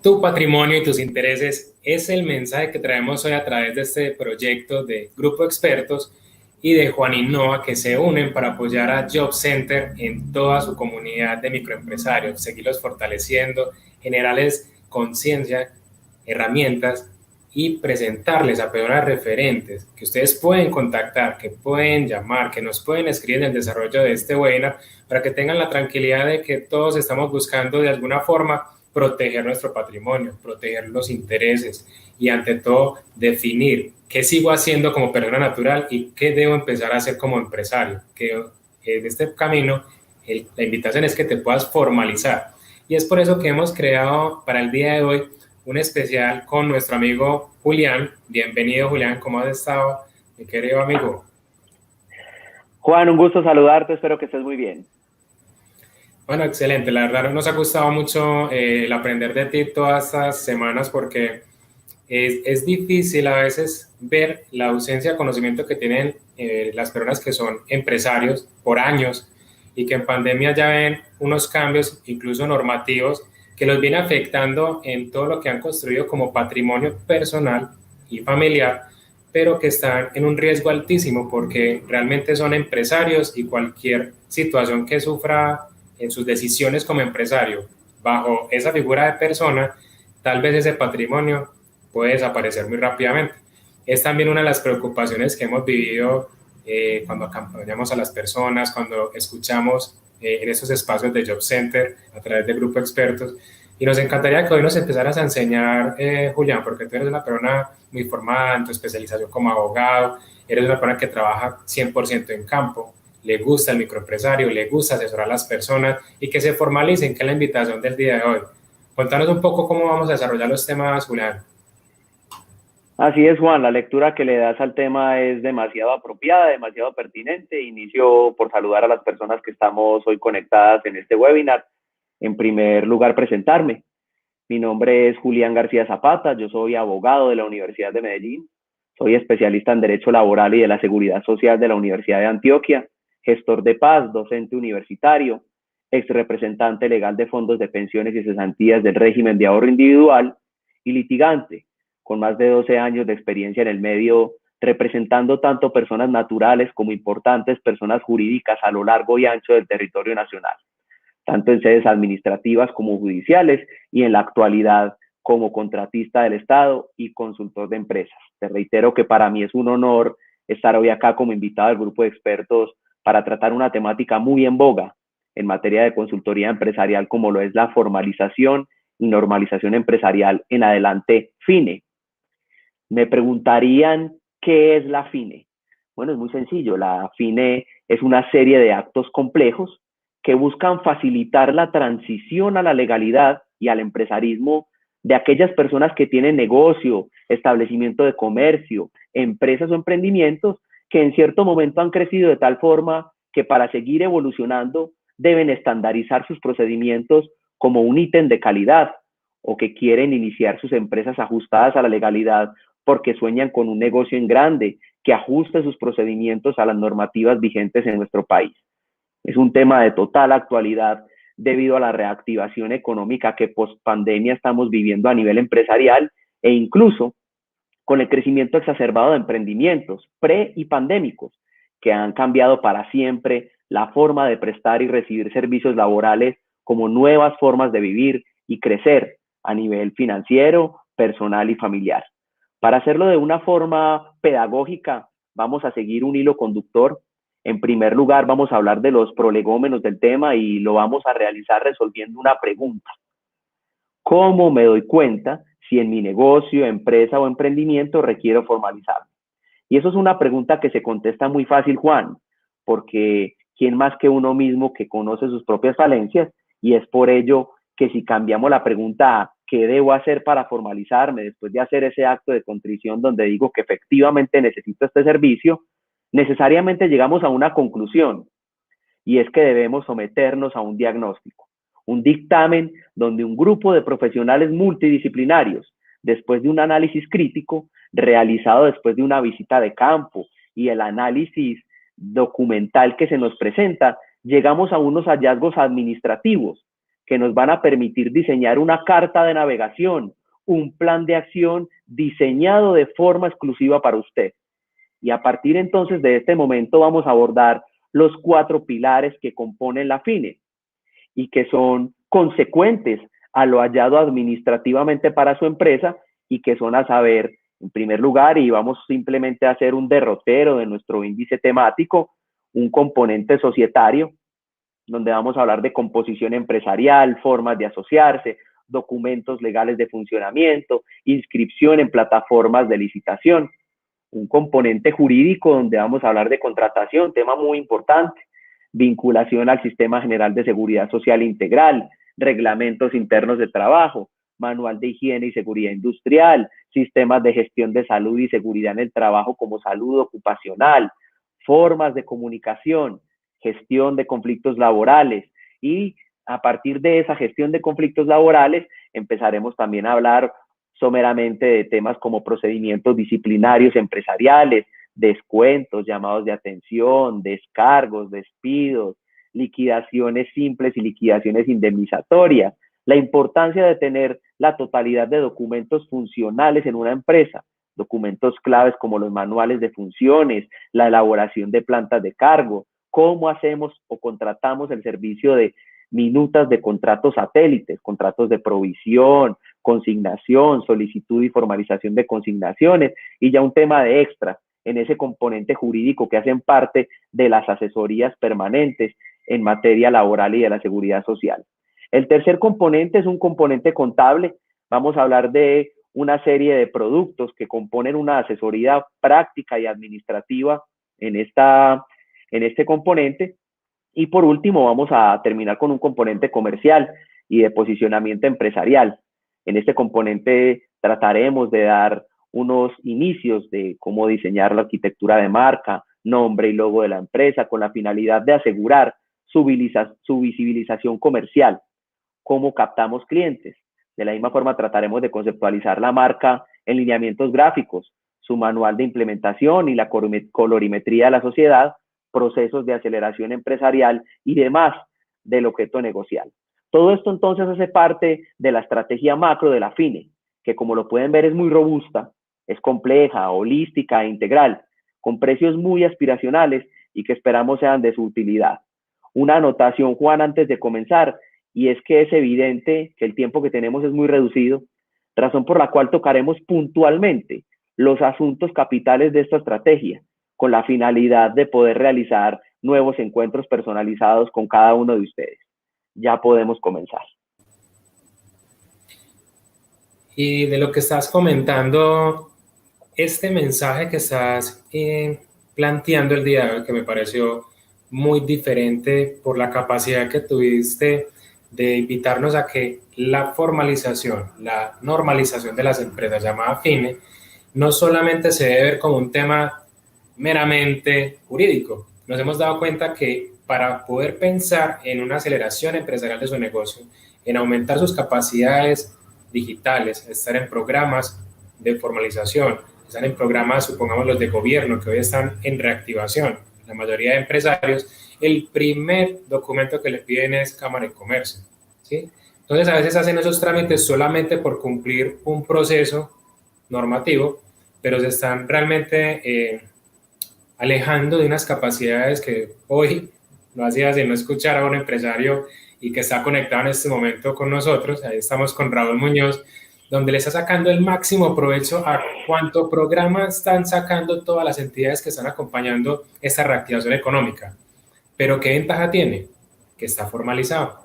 tu patrimonio y tus intereses es el mensaje que traemos hoy a través de este proyecto de Grupo Expertos y de Juan Innova, que se unen para apoyar a Job Center en toda su comunidad de microempresarios, seguirlos fortaleciendo, generarles conciencia, herramientas y presentarles a personas referentes que ustedes pueden contactar, que pueden llamar, que nos pueden escribir en el desarrollo de este webinar, para que tengan la tranquilidad de que todos estamos buscando de alguna forma proteger nuestro patrimonio, proteger los intereses y ante todo definir qué sigo haciendo como persona natural y qué debo empezar a hacer como empresario. Que en este camino la invitación es que te puedas formalizar. Y es por eso que hemos creado para el día de hoy un especial con nuestro amigo Julián. Bienvenido, Julián, ¿cómo has estado, mi querido amigo? Juan, un gusto saludarte, espero que estés muy bien. Bueno, excelente. La verdad nos ha gustado mucho el aprender de ti todas estas semanas porque es difícil a veces ver la ausencia de conocimiento que tienen las personas que son empresarios por años y que en pandemia ya ven unos cambios incluso normativos que los viene afectando en todo lo que han construido como patrimonio personal y familiar, pero que están en un riesgo altísimo porque realmente son empresarios y cualquier situación que sufra en sus decisiones como empresario bajo esa figura de persona, tal vez ese patrimonio puede desaparecer muy rápidamente. Es también una de las preocupaciones que hemos vivido cuando acompañamos a las personas, cuando escuchamos en estos espacios de Job Center a través de Grupo Expertos. Y nos encantaría que hoy nos empezaras a enseñar, Julián, porque tú eres una persona muy formada en tu especialización como abogado, eres una persona que trabaja 100% en campo, le gusta el microempresario, le gusta asesorar a las personas y que se formalicen, que es la invitación del día de hoy. Contanos un poco cómo vamos a desarrollar los temas, Julián. Así es, Juan, la lectura que le das al tema es demasiado apropiada, demasiado pertinente. Inicio por saludar a las personas que estamos hoy conectadas en este webinar. En primer lugar, presentarme. Mi nombre es Julián García Zapata, yo soy abogado de la Universidad de Medellín, soy especialista en Derecho Laboral y de la Seguridad Social de la Universidad de Antioquia, gestor de paz, docente universitario, ex representante legal de fondos de pensiones y cesantías del régimen de ahorro individual y litigante, con más de 12 años de experiencia en el medio, representando tanto personas naturales como importantes personas jurídicas a lo largo y ancho del territorio nacional, tanto en sedes administrativas como judiciales y en la actualidad como contratista del Estado y consultor de empresas. Te reitero que para mí es un honor estar hoy acá como invitado al grupo de expertos para tratar una temática muy en boga en materia de consultoría empresarial como lo es la formalización y normalización empresarial, en adelante FINE. Me preguntarían, ¿qué es la FINE? Bueno, es muy sencillo. La FINE es una serie de actos complejos que buscan facilitar la transición a la legalidad y al empresarismo de aquellas personas que tienen negocio, establecimiento de comercio, empresas o emprendimientos que en cierto momento han crecido de tal forma que para seguir evolucionando deben estandarizar sus procedimientos como un ítem de calidad, o que quieren iniciar sus empresas ajustadas a la legalidad porque sueñan con un negocio en grande que ajuste sus procedimientos a las normativas vigentes en nuestro país. Es un tema de total actualidad debido a la reactivación económica que post pandemia estamos viviendo a nivel empresarial e incluso con el crecimiento exacerbado de emprendimientos pre y pandémicos que han cambiado para siempre la forma de prestar y recibir servicios laborales como nuevas formas de vivir y crecer a nivel financiero, personal y familiar. Para hacerlo de una forma pedagógica, vamos a seguir un hilo conductor. En primer lugar, vamos a hablar de los prolegómenos del tema y lo vamos a realizar resolviendo una pregunta. ¿Cómo me doy cuenta si en mi negocio, empresa o emprendimiento requiero formalizarme? Y eso es una pregunta que se contesta muy fácil, Juan, porque ¿quién más que uno mismo que conoce sus propias falencias? Y es por ello que si cambiamos la pregunta a ¿qué debo hacer para formalizarme después de hacer ese acto de contrición donde digo que efectivamente necesito este servicio? Necesariamente llegamos a una conclusión, y es que debemos someternos a un diagnóstico, un dictamen donde un grupo de profesionales multidisciplinarios, después de un análisis crítico, realizado después de una visita de campo y el análisis documental que se nos presenta, llegamos a unos hallazgos administrativos que nos van a permitir diseñar una carta de navegación, un plan de acción diseñado de forma exclusiva para usted. Y a partir entonces de este momento vamos a abordar los 4 pilares que componen la FINE y que son consecuentes a lo hallado administrativamente para su empresa y que son a saber, en primer lugar, y vamos simplemente a hacer un derrotero de nuestro índice temático, un componente societario, donde vamos a hablar de composición empresarial, formas de asociarse, documentos legales de funcionamiento, inscripción en plataformas de licitación, un componente jurídico donde vamos a hablar de contratación, tema muy importante, vinculación al Sistema General de Seguridad Social Integral, reglamentos internos de trabajo, manual de higiene y seguridad industrial, sistemas de gestión de salud y seguridad en el trabajo como salud ocupacional, formas de comunicación, gestión de conflictos laborales y a partir de esa gestión de conflictos laborales empezaremos también a hablar someramente de temas como procedimientos disciplinarios empresariales, descuentos, llamados de atención, descargos, despidos, liquidaciones simples y liquidaciones indemnizatorias, la importancia de tener la totalidad de documentos funcionales en una empresa, documentos claves como los manuales de funciones, la elaboración de plantas de cargo, cómo hacemos o contratamos el servicio de minutas de contratos satélites, contratos de provisión, consignación, solicitud y formalización de consignaciones y ya un tema de extra en ese componente jurídico que hacen parte de las asesorías permanentes en materia laboral y de la seguridad social. El tercer componente es un componente contable. Vamos a hablar de una serie de productos que componen una asesoría práctica y administrativa en este componente. Y por último, vamos a terminar con un componente comercial y de posicionamiento empresarial. En este componente trataremos de dar unos inicios de cómo diseñar la arquitectura de marca, nombre y logo de la empresa con la finalidad de asegurar su visibilización comercial, cómo captamos clientes. De la misma forma trataremos de conceptualizar la marca en lineamientos gráficos, su manual de implementación y la colorimetría de la sociedad, procesos de aceleración empresarial y demás del objeto negocial. Todo esto entonces hace parte de la estrategia macro de la FINE, que como lo pueden ver es muy robusta, es compleja, holística e integral, con precios muy aspiracionales y que esperamos sean de su utilidad. Una anotación, Juan, antes de comenzar, y es que es evidente que el tiempo que tenemos es muy reducido, razón por la cual tocaremos puntualmente los asuntos capitales de esta estrategia, con la finalidad de poder realizar nuevos encuentros personalizados con cada uno de ustedes. Ya podemos comenzar. Y de lo que estás comentando, este mensaje que estás planteando el día de hoy, que me pareció muy diferente por la capacidad que tuviste de invitarnos a que la formalización, la normalización de las empresas llamada FINE, no solamente se debe ver como un tema meramente jurídico. Nos hemos dado cuenta que para poder pensar en una aceleración empresarial de su negocio, en aumentar sus capacidades digitales, estar en programas de formalización, estar en programas, supongamos los de gobierno, que hoy están en reactivación, la mayoría de empresarios, el primer documento que le piden es Cámara de Comercio, ¿sí? Entonces a veces hacen esos trámites solamente por cumplir un proceso normativo, pero se están realmente alejando de unas capacidades que hoy lo hacía de no escuchar a un empresario y que está conectado en este momento con nosotros. Ahí estamos con Raúl Muñoz, donde le está sacando el máximo provecho a cuánto programa están sacando todas las entidades que están acompañando esta reactivación económica. Pero ¿qué ventaja tiene? Que está formalizado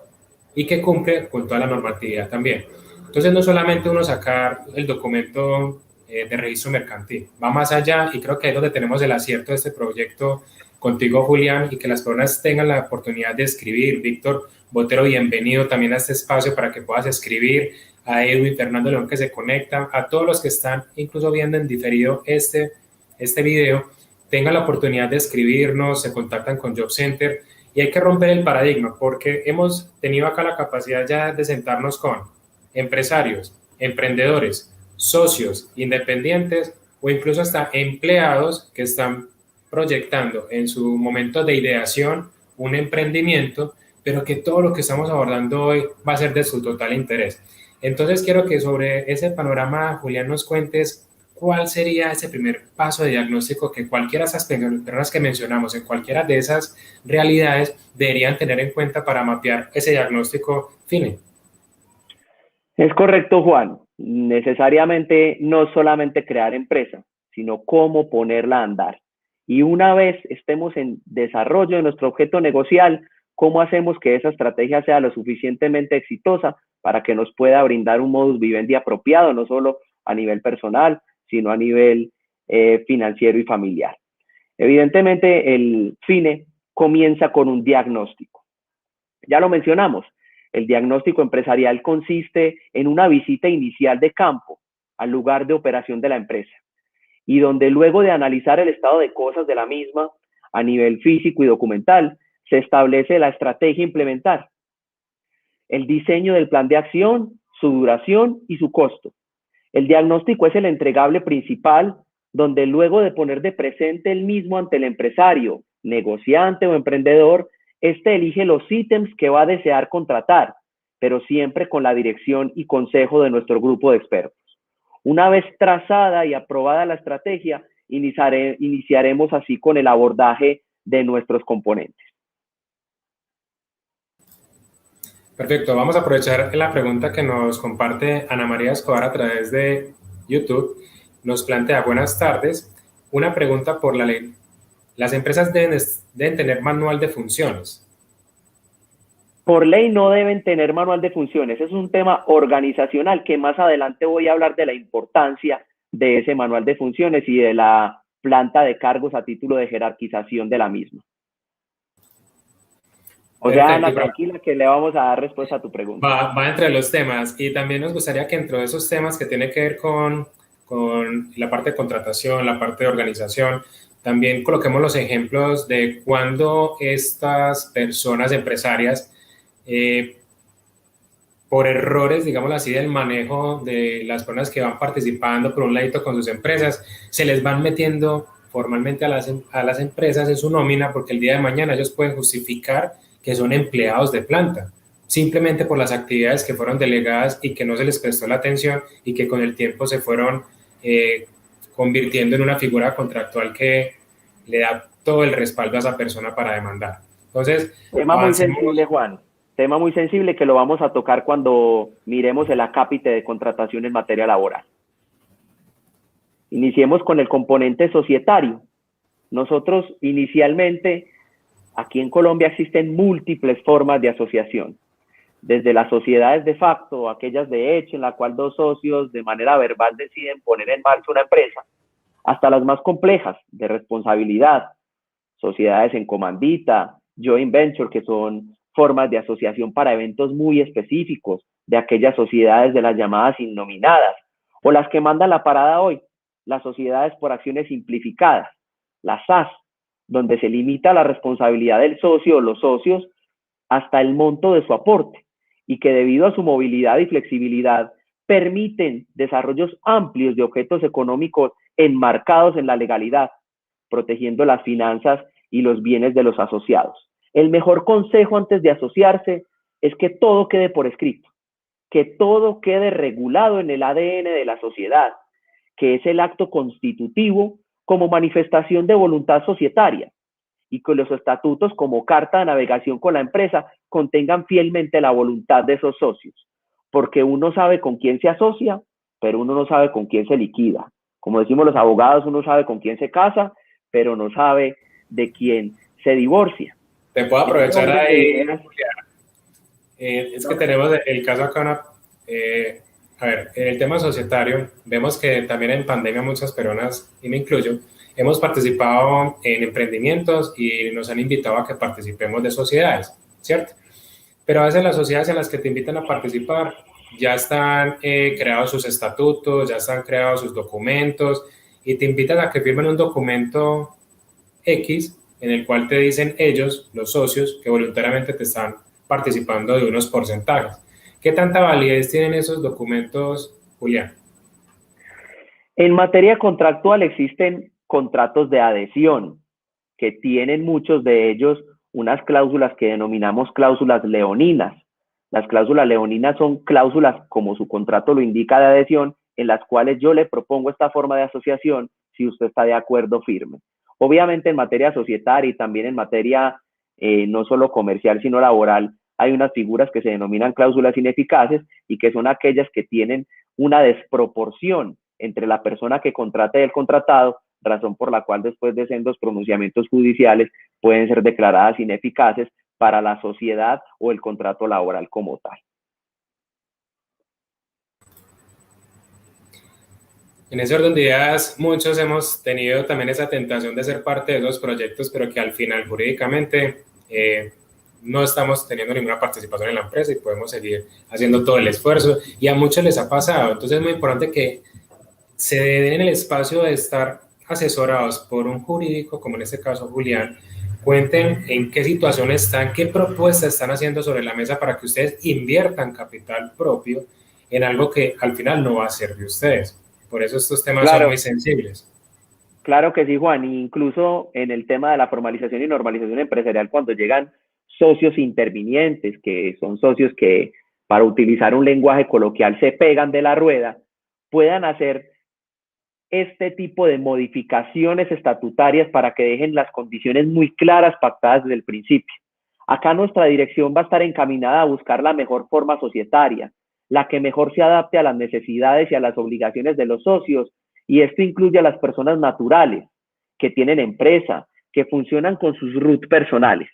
y que cumple con toda la normatividad también. Entonces no solamente uno sacar el documento de registro mercantil, va más allá y creo que ahí es donde tenemos el acierto de este proyecto contigo, Julián, y que las personas tengan la oportunidad de escribir. Víctor Botero, bienvenido también a este espacio para que puedas escribir, a Edwin Fernando León que se conecta, a todos los que están incluso viendo en diferido este video, tengan la oportunidad de escribirnos, se contactan con Job Center y hay que romper el paradigma porque hemos tenido acá la capacidad ya de sentarnos con empresarios, emprendedores, socios, independientes o incluso hasta empleados que están proyectando en su momento de ideación un emprendimiento pero que todo lo que estamos abordando hoy va a ser de su total interés. Entonces quiero que sobre ese panorama, Julián, nos cuentes cuál sería ese primer paso de diagnóstico que cualquiera de esas personas que mencionamos, en cualquiera de esas realidades, deberían tener en cuenta para mapear ese diagnóstico FINE. Es correcto, Juan. Necesariamente no solamente crear empresa, sino cómo ponerla a andar. Y una vez estemos en desarrollo de nuestro objeto negocial, cómo hacemos que esa estrategia sea lo suficientemente exitosa para que nos pueda brindar un modus vivendi apropiado, no solo a nivel personal, sino a nivel financiero y familiar. Evidentemente, el FINE comienza con un diagnóstico. Ya lo mencionamos, el diagnóstico empresarial consiste en una visita inicial de campo al lugar de operación de la empresa y donde luego de analizar el estado de cosas de la misma a nivel físico y documental, se establece la estrategia a implementar, el diseño del plan de acción, su duración y su costo. El diagnóstico es el entregable principal donde luego de poner de presente el mismo ante el empresario, negociante o emprendedor, este elige los ítems que va a desear contratar, pero siempre con la dirección y consejo de nuestro grupo de expertos. Una vez trazada y aprobada la estrategia, iniciaremos así con el abordaje de nuestros componentes. Perfecto, vamos a aprovechar la pregunta que nos comparte Ana María Escobar a través de YouTube. Nos plantea, buenas tardes, una pregunta por la ley. Las empresas deben tener manual de funciones. Por ley no deben tener manual de funciones, es un tema organizacional que más adelante voy a hablar de la importancia de ese manual de funciones y de la planta de cargos a título de jerarquización de la misma. O sea, Ana, tranquila que le vamos a dar respuesta a tu pregunta. Va entre los temas y también nos gustaría que dentro de esos temas que tiene que ver con la parte de contratación, la parte de organización, también coloquemos los ejemplos de cuando estas personas empresarias, por errores, digámoslo así, del manejo de las personas que van participando por un ladito con sus empresas, se les van metiendo formalmente a las empresas en su nómina porque el día de mañana ellos pueden justificar que son empleados de planta, simplemente por las actividades que fueron delegadas y que no se les prestó la atención y que con el tiempo se fueron convirtiendo en una figura contractual que le da todo el respaldo a esa persona para demandar. Entonces, tema muy sensible, Juan. Tema muy sensible que lo vamos a tocar cuando miremos el acápite de contratación en materia laboral. Iniciemos con el componente societario. Nosotros inicialmente, aquí en Colombia existen múltiples formas de asociación. Desde las sociedades de facto, aquellas de hecho, en la cual dos socios de manera verbal deciden poner en marcha una empresa, hasta las más complejas, de responsabilidad, sociedades en comandita, joint venture, que son formas de asociación para eventos muy específicos, de aquellas sociedades de las llamadas innominadas, o las que manda la parada hoy, las sociedades por acciones simplificadas, las SAS, donde se limita la responsabilidad del socio o los socios hasta el monto de su aporte y que debido a su movilidad y flexibilidad permiten desarrollos amplios de objetos económicos enmarcados en la legalidad, protegiendo las finanzas y los bienes de los asociados. El mejor consejo antes de asociarse es que todo quede por escrito, que todo quede regulado en el ADN de la sociedad, que es el acto constitutivo como manifestación de voluntad societaria y que los estatutos como carta de navegación con la empresa contengan fielmente la voluntad de esos socios, porque uno sabe con quién se asocia, pero uno no sabe con quién se liquida. Como decimos los abogados, uno sabe con quién se casa, pero no sabe de quién se divorcia. Te puedo aprovechar ahí, es que tenemos el caso acá, a ver, en el tema societario, vemos que también en pandemia muchas personas, y me incluyo, hemos participado en emprendimientos y nos han invitado a que participemos de sociedades, ¿cierto? Pero a veces las sociedades en las que te invitan a participar ya están creados sus estatutos, ya están creados sus documentos y te invitan a que firmen un documento X en el cual te dicen ellos, los socios, que voluntariamente te están participando de unos porcentajes. ¿Qué tanta validez tienen esos documentos, Julián? En materia contractual existen contratos de adhesión que tienen muchos de ellos unas cláusulas que denominamos cláusulas leoninas. Las cláusulas leoninas son cláusulas, como su contrato lo indica, de adhesión, en las cuales yo le propongo esta forma de asociación si usted está de acuerdo, firme. Obviamente en materia societaria y también en materia no solo comercial sino laboral, hay unas figuras que se denominan cláusulas ineficaces y que son aquellas que tienen una desproporción entre la persona que contrata y el contratado, razón por la cual después de sendos pronunciamientos judiciales pueden ser declaradas ineficaces para la sociedad o el contrato laboral como tal. En ese orden de ideas, muchos hemos tenido también esa tentación de ser parte de esos proyectos, pero que al final jurídicamente no estamos teniendo ninguna participación en la empresa y podemos seguir haciendo todo el esfuerzo. Y a muchos les ha pasado. Entonces es muy importante que se den el espacio de estar asesorados por un jurídico, como en este caso Julián, cuenten en qué situación están, qué propuestas están haciendo sobre la mesa para que ustedes inviertan capital propio en algo que al final no va a ser de ustedes. Por eso estos temas son muy sensibles. Claro que sí, Juan. Incluso en el tema de la formalización y normalización empresarial, cuando llegan socios intervinientes, que son socios que, para utilizar un lenguaje coloquial, se pegan de la rueda, puedan hacer este tipo de modificaciones estatutarias para que dejen las condiciones muy claras pactadas desde el principio. Acá nuestra dirección va a estar encaminada a buscar la mejor forma societaria, la que mejor se adapte a las necesidades y a las obligaciones de los socios, y esto incluye a las personas naturales que tienen empresa, que funcionan con sus RUT personales.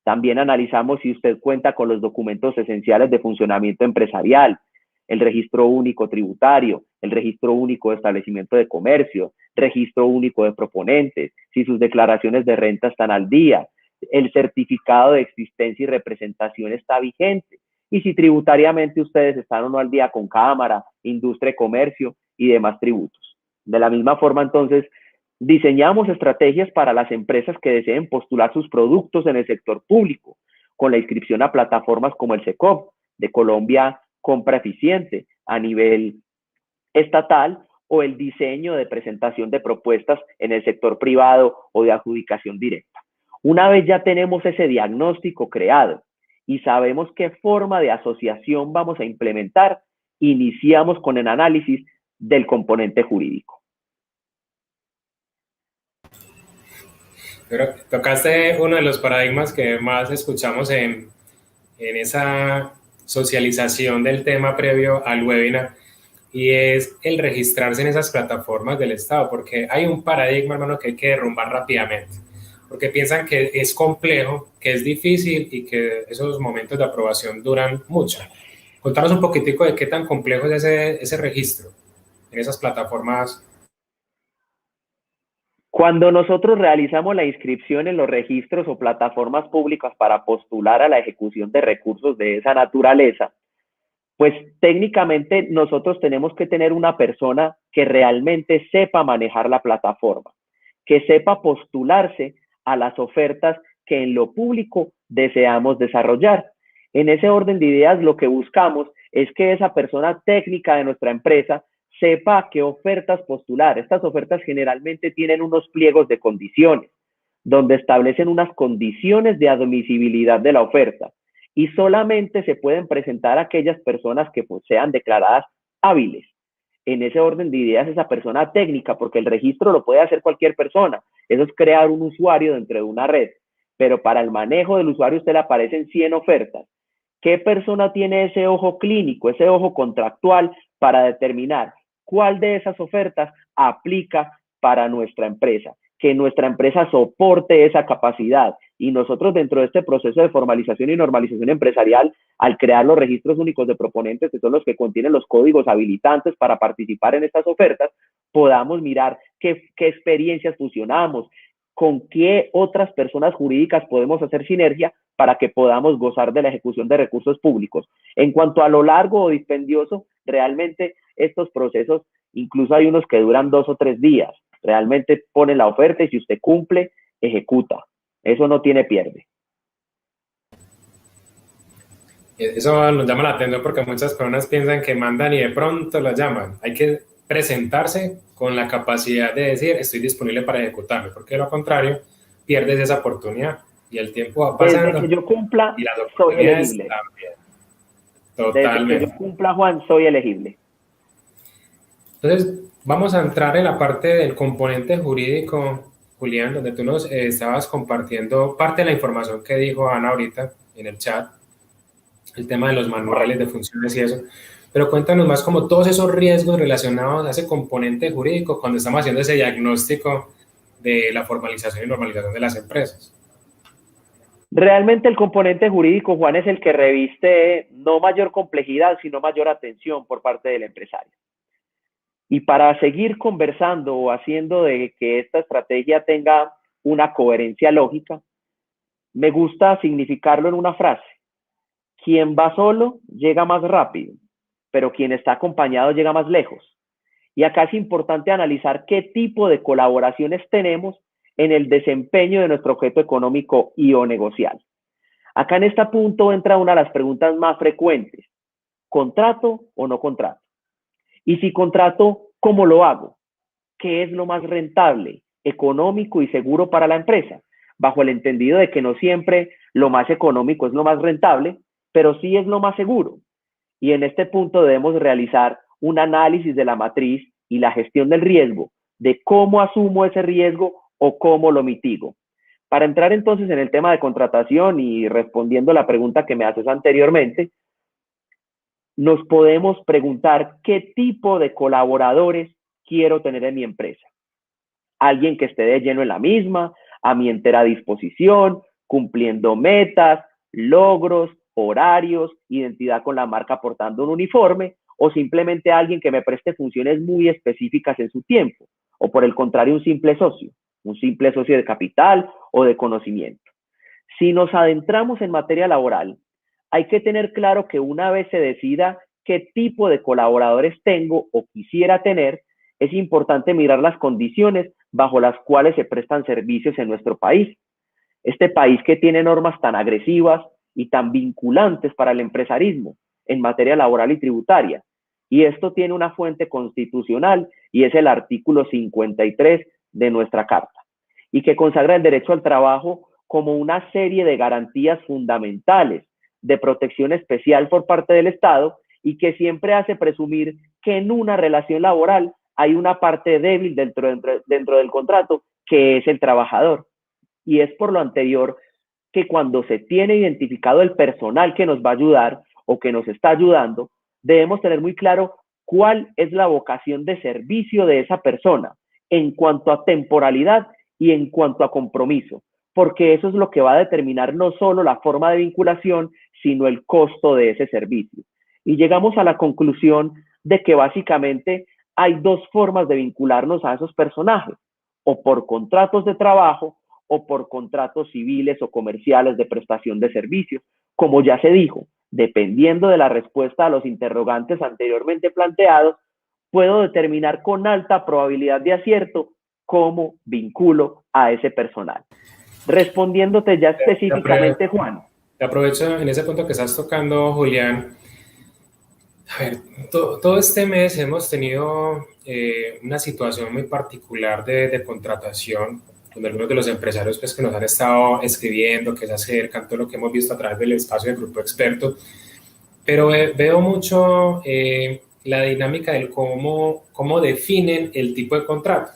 También analizamos si usted cuenta con los documentos esenciales de funcionamiento empresarial, el registro único tributario, el registro único de establecimiento de comercio, registro único de proponentes, si sus declaraciones de renta están al día, el certificado de existencia y representación está vigente, y si tributariamente ustedes están o no al día con Cámara, Industria, Comercio y demás tributos. De la misma forma, entonces, diseñamos estrategias para las empresas que deseen postular sus productos en el sector público, con la inscripción a plataformas como el SECOP, de Colombia Compra Eficiente, a nivel estatal, o el diseño de presentación de propuestas en el sector privado o de adjudicación directa. Una vez ya tenemos ese diagnóstico creado y sabemos qué forma de asociación vamos a implementar, iniciamos con el análisis del componente jurídico. Pero tocaste uno de los paradigmas que más escuchamos en esa socialización del tema previo al webinar, y es el registrarse en esas plataformas del Estado, porque hay un paradigma, hermano, que hay que derrumbar rápidamente, porque piensan que es complejo, que es difícil y que esos momentos de aprobación duran mucho. Contanos un poquitico de qué tan complejo es ese registro en esas plataformas. Cuando nosotros realizamos la inscripción en los registros o plataformas públicas para postular a la ejecución de recursos de esa naturaleza, pues técnicamente nosotros tenemos que tener una persona que realmente sepa manejar la plataforma, que sepa postularse a las ofertas que en lo público deseamos desarrollar. En ese orden de ideas, lo que buscamos es que esa persona técnica de nuestra empresa sepa qué ofertas postular. Estas ofertas generalmente tienen unos pliegos de condiciones, donde establecen unas condiciones de admisibilidad de la oferta, y solamente se pueden presentar aquellas personas que pues, sean declaradas hábiles. En ese orden de ideas, esa persona técnica, porque el registro lo puede hacer cualquier persona, eso es crear un usuario dentro de una red, pero para el manejo del usuario usted le aparecen 100 ofertas. ¿Qué persona tiene ese ojo clínico, ese ojo contractual para determinar cuál de esas ofertas aplica para nuestra empresa? Que nuestra empresa soporte esa capacidad. Y nosotros dentro de este proceso de formalización y normalización empresarial, al crear los registros únicos de proponentes, que son los que contienen los códigos habilitantes para participar en estas ofertas, podamos mirar qué experiencias fusionamos, con qué otras personas jurídicas podemos hacer sinergia para que podamos gozar de la ejecución de recursos públicos. En cuanto a lo largo o dispendioso, realmente estos procesos, incluso hay unos que duran 2 o 3 días. Realmente pone la oferta y si usted cumple, ejecuta. Eso no tiene pierde. Eso nos llama la atención porque muchas personas piensan que mandan y de pronto la llaman. Hay que presentarse con la capacidad de decir estoy disponible para ejecutarme, porque de lo contrario pierdes esa oportunidad. y el tiempo va Desde pasando que yo cumpla, y las soy oportunidades elegible. también, Desde que yo totalmente. cumpla, Juan, soy elegible. Entonces, vamos a entrar en la parte del componente jurídico, Julián, donde tú nos estabas compartiendo parte de la información que dijo Ana ahorita en el chat, el tema de los manuales de funciones y eso. Pero cuéntanos más como todos esos riesgos relacionados a ese componente jurídico cuando estamos haciendo ese diagnóstico de la formalización y normalización de las empresas. Realmente el componente jurídico, Juan, es el que reviste no mayor complejidad, sino mayor atención por parte del empresario. Y para seguir conversando o haciendo de que esta estrategia tenga una coherencia lógica, me gusta significarlo en una frase. Quien va solo llega más rápido, pero quien está acompañado llega más lejos. Y acá es importante analizar qué tipo de colaboraciones tenemos en el desempeño de nuestro objeto económico y o negocial. Acá en este punto entra una de las preguntas más frecuentes. ¿Contrato o no contrato? Y si contrato, ¿cómo lo hago? ¿Qué es lo más rentable, económico y seguro para la empresa? Bajo el entendido de que no siempre lo más económico es lo más rentable, pero sí es lo más seguro. Y en este punto debemos realizar un análisis de la matriz y la gestión del riesgo, de cómo asumo ese riesgo o cómo lo mitigo. Para entrar entonces en el tema de contratación y respondiendo a la pregunta que me haces anteriormente, nos podemos preguntar qué tipo de colaboradores quiero tener en mi empresa. Alguien que esté de lleno en la misma, a mi entera disposición, cumpliendo metas, logros, horarios, identidad con la marca portando un uniforme, o simplemente alguien que me preste funciones muy específicas en su tiempo, o por el contrario, un simple socio de capital o de conocimiento. Si nos adentramos en materia laboral, hay que tener claro que una vez se decida qué tipo de colaboradores tengo o quisiera tener, es importante mirar las condiciones bajo las cuales se prestan servicios en nuestro país. Este país que tiene normas tan agresivas y tan vinculantes para el empresarismo en materia laboral y tributaria. Y esto tiene una fuente constitucional y es el artículo 53 de nuestra Carta, y que consagra el derecho al trabajo como una serie de garantías fundamentales de protección especial por parte del Estado y que siempre hace presumir que en una relación laboral hay una parte débil dentro del contrato, que es el trabajador. Y es por lo anterior que cuando se tiene identificado el personal que nos va a ayudar o que nos está ayudando, debemos tener muy claro cuál es la vocación de servicio de esa persona en cuanto a temporalidad y en cuanto a compromiso, porque eso es lo que va a determinar no solo la forma de vinculación, sino el costo de ese servicio. Y llegamos a la conclusión de que básicamente hay dos formas de vincularnos a esos personajes, o por contratos de trabajo o por contratos civiles o comerciales de prestación de servicios. Como ya se dijo, dependiendo de la respuesta a los interrogantes anteriormente planteados, puedo determinar con alta probabilidad de acierto cómo vinculo a ese personal. Respondiéndote ya específicamente, Juan. Te aprovecho en ese punto que estás tocando, Julián. A ver, todo este mes hemos tenido una situación muy particular de contratación, donde algunos de los empresarios pues, que nos han estado escribiendo, que se acercan, todo lo que hemos visto a través del espacio del grupo experto, pero veo mucho la dinámica del cómo definen el tipo de contrato.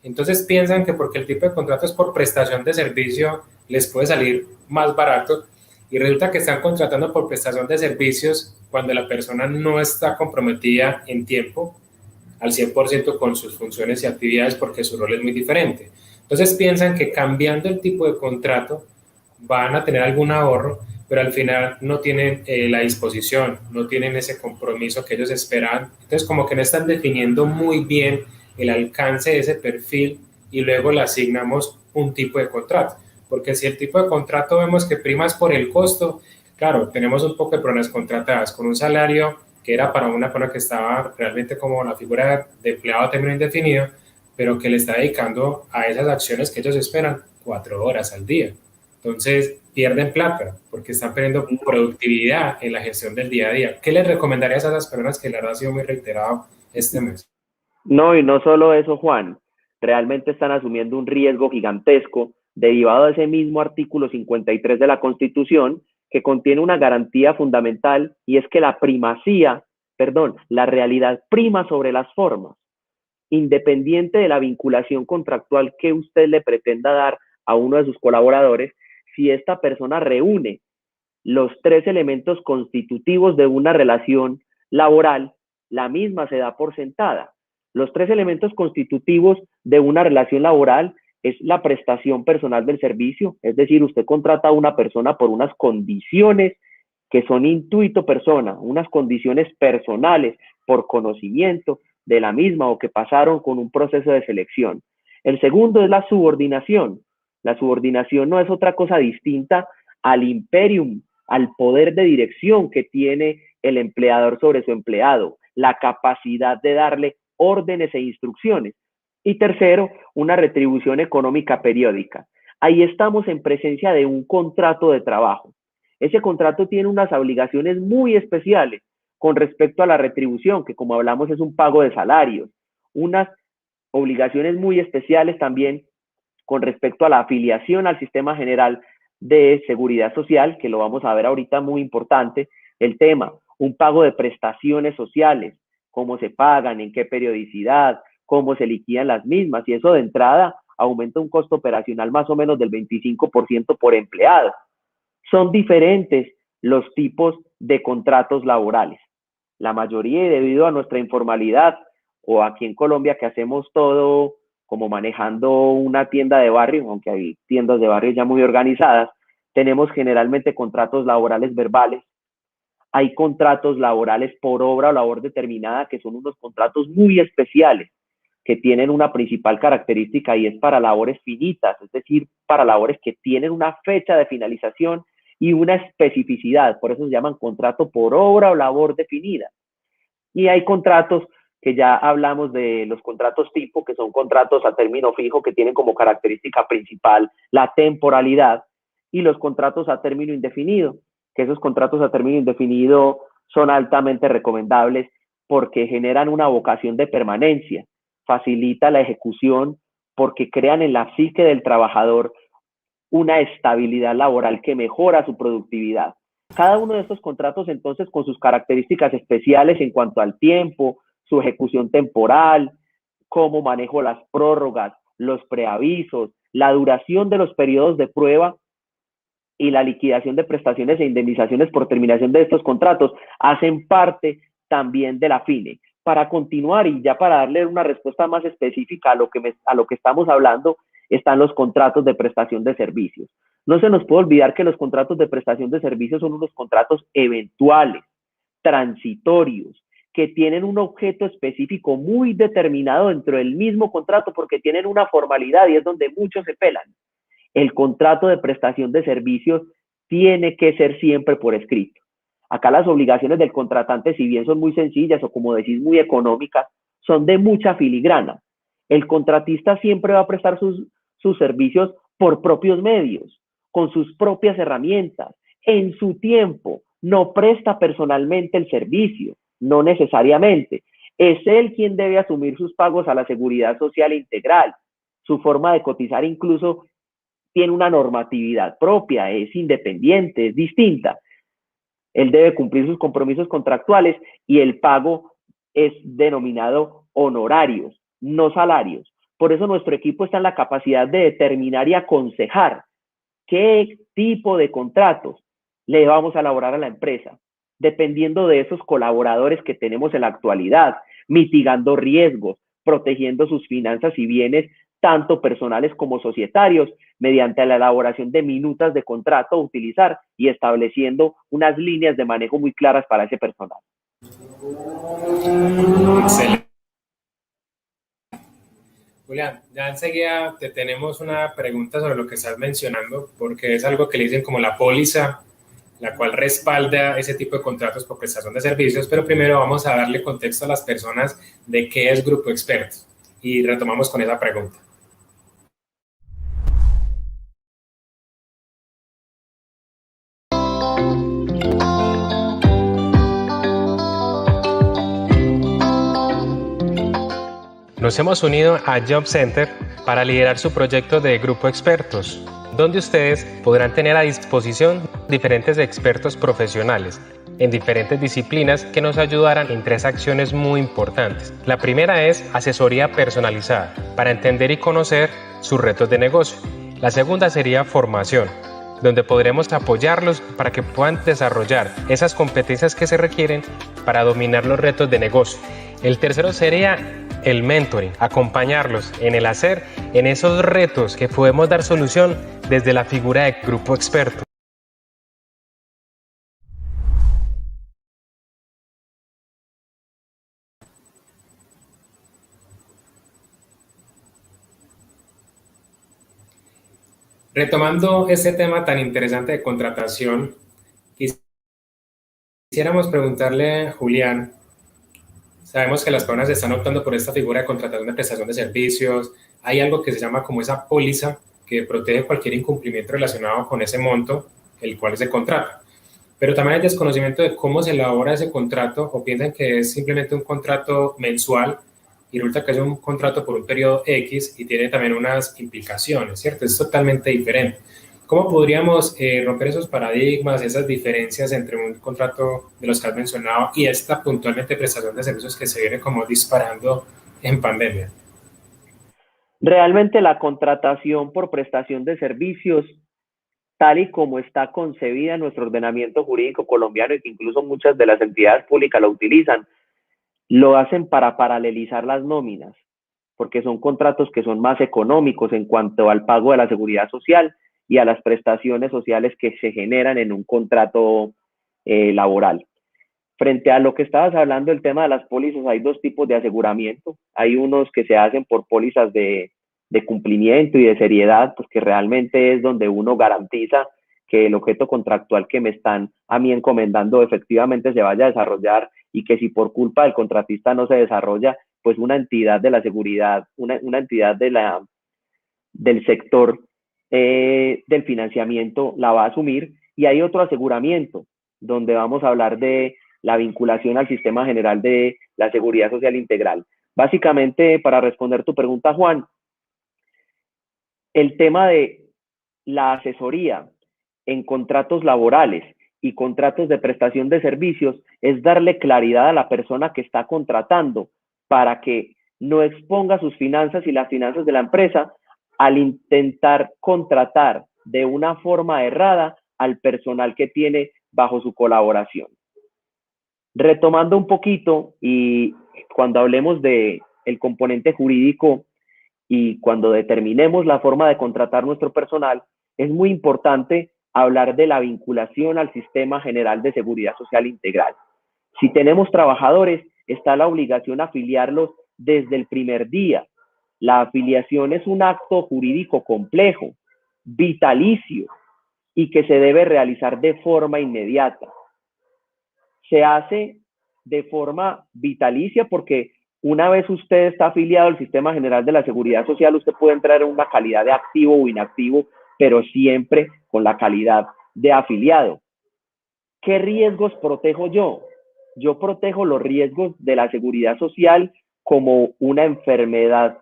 Entonces piensan que porque el tipo de contrato es por prestación de servicio, les puede salir más barato y resulta que están contratando por prestación de servicios cuando la persona no está comprometida en tiempo al 100% con sus funciones y actividades porque su rol es muy diferente. Entonces piensan que cambiando el tipo de contrato van a tener algún ahorro, pero al final no tienen la disposición, no tienen ese compromiso que ellos esperan. Entonces como que no están definiendo muy bien el alcance de ese perfil y luego le asignamos un tipo de contrato. Porque si el tipo de contrato vemos que prima es por el costo, claro, tenemos un poco de personas contratadas con un salario que era para una persona que estaba realmente como la figura de empleado a término indefinido, pero que le está dedicando a esas acciones que ellos esperan 4 horas al día. Entonces pierden plata porque están perdiendo productividad en la gestión del día a día. ¿Qué les recomendarías a esas personas que la verdad ha sido muy reiterado este mes? No, y no solo eso, Juan. Realmente están asumiendo un riesgo gigantesco derivado de ese mismo artículo 53 de la Constitución, que contiene una garantía fundamental, y es que la realidad prima sobre las formas, independiente de la vinculación contractual que usted le pretenda dar a uno de sus colaboradores. Si esta persona reúne los tres elementos constitutivos de una relación laboral, la misma se da por sentada. Los tres elementos constitutivos de una relación laboral es la prestación personal del servicio, es decir, usted contrata a una persona por unas condiciones que son intuito persona, unas condiciones personales por conocimiento de la misma o que pasaron con un proceso de selección. El segundo es la subordinación. La subordinación no es otra cosa distinta al imperium, al poder de dirección que tiene el empleador sobre su empleado, la capacidad de darle órdenes e instrucciones. Y tercero, una retribución económica periódica. Ahí estamos en presencia de un contrato de trabajo. Ese contrato tiene unas obligaciones muy especiales con respecto a la retribución, que como hablamos es un pago de salarios, unas obligaciones muy especiales también con respecto a la afiliación al sistema general de seguridad social, que lo vamos a ver ahorita, muy importante, el tema, un pago de prestaciones sociales, cómo se pagan, en qué periodicidad, cómo se liquidan las mismas, y eso de entrada aumenta un costo operacional más o menos del 25% por empleado. Son diferentes los tipos de contratos laborales. La mayoría, y debido a nuestra informalidad, o aquí en Colombia que hacemos todo como manejando una tienda de barrio, aunque hay tiendas de barrio ya muy organizadas, tenemos generalmente contratos laborales verbales. Hay contratos laborales por obra o labor determinada, que son unos contratos muy especiales, que tienen una principal característica y es para labores finitas, es decir, para labores que tienen una fecha de finalización y una especificidad, por eso se llaman contrato por obra o labor definida. Y hay contratos que ya hablamos de los contratos tipo, que son contratos a término fijo, que tienen como característica principal la temporalidad, y los contratos a término indefinido, que esos contratos a término indefinido son altamente recomendables porque generan una vocación de permanencia, facilita la ejecución porque crean en la psique del trabajador una estabilidad laboral que mejora su productividad. Cada uno de estos contratos, entonces, con sus características especiales en cuanto al tiempo, su ejecución temporal, cómo manejo las prórrogas, los preavisos, la duración de los periodos de prueba y la liquidación de prestaciones e indemnizaciones por terminación de estos contratos, hacen parte también de la FINE. Para continuar y ya para darle una respuesta más específica a lo que estamos hablando, están los contratos de prestación de servicios. No se nos puede olvidar que los contratos de prestación de servicios son unos contratos eventuales, transitorios, que tienen un objeto específico muy determinado dentro del mismo contrato porque tienen una formalidad y es donde muchos se pelan. El contrato de prestación de servicios tiene que ser siempre por escrito. Acá las obligaciones del contratante, si bien son muy sencillas o como decís muy económicas, son de mucha filigrana. El contratista siempre va a prestar sus servicios por propios medios, con sus propias herramientas, en su tiempo. No presta personalmente el servicio, no necesariamente. Es él quien debe asumir sus pagos a la seguridad social integral. Su forma de cotizar incluso tiene una normatividad propia, es independiente, es distinta. Él debe cumplir sus compromisos contractuales y el pago es denominado honorarios, no salarios. Por eso nuestro equipo está en la capacidad de determinar y aconsejar qué tipo de contratos le vamos a elaborar a la empresa, dependiendo de esos colaboradores que tenemos en la actualidad, mitigando riesgos, protegiendo sus finanzas y bienes, tanto personales como societarios, mediante la elaboración de minutas de contrato a utilizar y estableciendo unas líneas de manejo muy claras para ese personal. Excelente. Julián, ya enseguida te tenemos una pregunta sobre lo que estás mencionando, porque es algo que le dicen como la póliza, la cual respalda ese tipo de contratos por prestación de servicios, pero primero vamos a darle contexto a las personas de qué es Grupo Expertos y retomamos con esa pregunta. Nos hemos unido a Job Center para liderar su proyecto de Grupo Expertos, donde ustedes podrán tener a disposición diferentes expertos profesionales en diferentes disciplinas que nos ayudarán en 3 acciones muy importantes. La primera es asesoría personalizada para entender y conocer sus retos de negocio. La segunda sería formación, donde podremos apoyarlos para que puedan desarrollar esas competencias que se requieren para dominar los retos de negocio. El tercero sería el mentoring, acompañarlos en el hacer, en esos retos que podemos dar solución desde la figura de Grupo Experto. Retomando este tema tan interesante de contratación, quisiéramos preguntarle a Julián, sabemos que las personas están optando por esta figura de contratación de prestación de servicios, hay algo que se llama como esa póliza que protege cualquier incumplimiento relacionado con ese monto, el cual es el contrato. Pero también hay desconocimiento de cómo se elabora ese contrato o piensan que es simplemente un contrato mensual y resulta que es un contrato por un periodo X y tiene también unas implicaciones, ¿cierto? Es totalmente diferente. ¿Cómo podríamos romper esos paradigmas, esas diferencias entre un contrato de los que has mencionado y esta puntualmente prestación de servicios que se viene como disparando en pandemia? Realmente la contratación por prestación de servicios, tal y como está concebida en nuestro ordenamiento jurídico colombiano y que incluso muchas de las entidades públicas lo utilizan, lo hacen para paralelizar las nóminas, porque son contratos que son más económicos en cuanto al pago de la seguridad social y a las prestaciones sociales que se generan en un contrato laboral. Frente a lo que estabas hablando, el tema de las pólizas, hay 2 tipos de aseguramiento. Hay unos que se hacen por pólizas de cumplimiento y de seriedad, pues que realmente es donde uno garantiza que el objeto contractual que me están a mí encomendando efectivamente se vaya a desarrollar y que si por culpa del contratista no se desarrolla, pues una entidad de la seguridad, una entidad del sector del financiamiento la va a asumir. Y hay otro aseguramiento, donde vamos a hablar de la vinculación al Sistema General de la Seguridad Social Integral. Básicamente, para responder tu pregunta, Juan, el tema de la asesoría en contratos laborales y contratos de prestación de servicios es darle claridad a la persona que está contratando para que no exponga sus finanzas y las finanzas de la empresa al intentar contratar de una forma errada al personal que tiene bajo su colaboración. Retomando un poquito, y cuando hablemos del componente jurídico y cuando determinemos la forma de contratar nuestro personal, es muy importante hablar de la vinculación al Sistema General de Seguridad Social Integral. Si tenemos trabajadores, está la obligación de afiliarlos desde el primer día. La afiliación es un acto jurídico complejo, vitalicio y que se debe realizar de forma inmediata. Se hace de forma vitalicia porque una vez usted está afiliado al Sistema General de la Seguridad Social, usted puede entrar en una calidad de activo o inactivo, pero siempre con la calidad de afiliado. ¿Qué riesgos protejo yo? Yo protejo los riesgos de la seguridad social como una enfermedad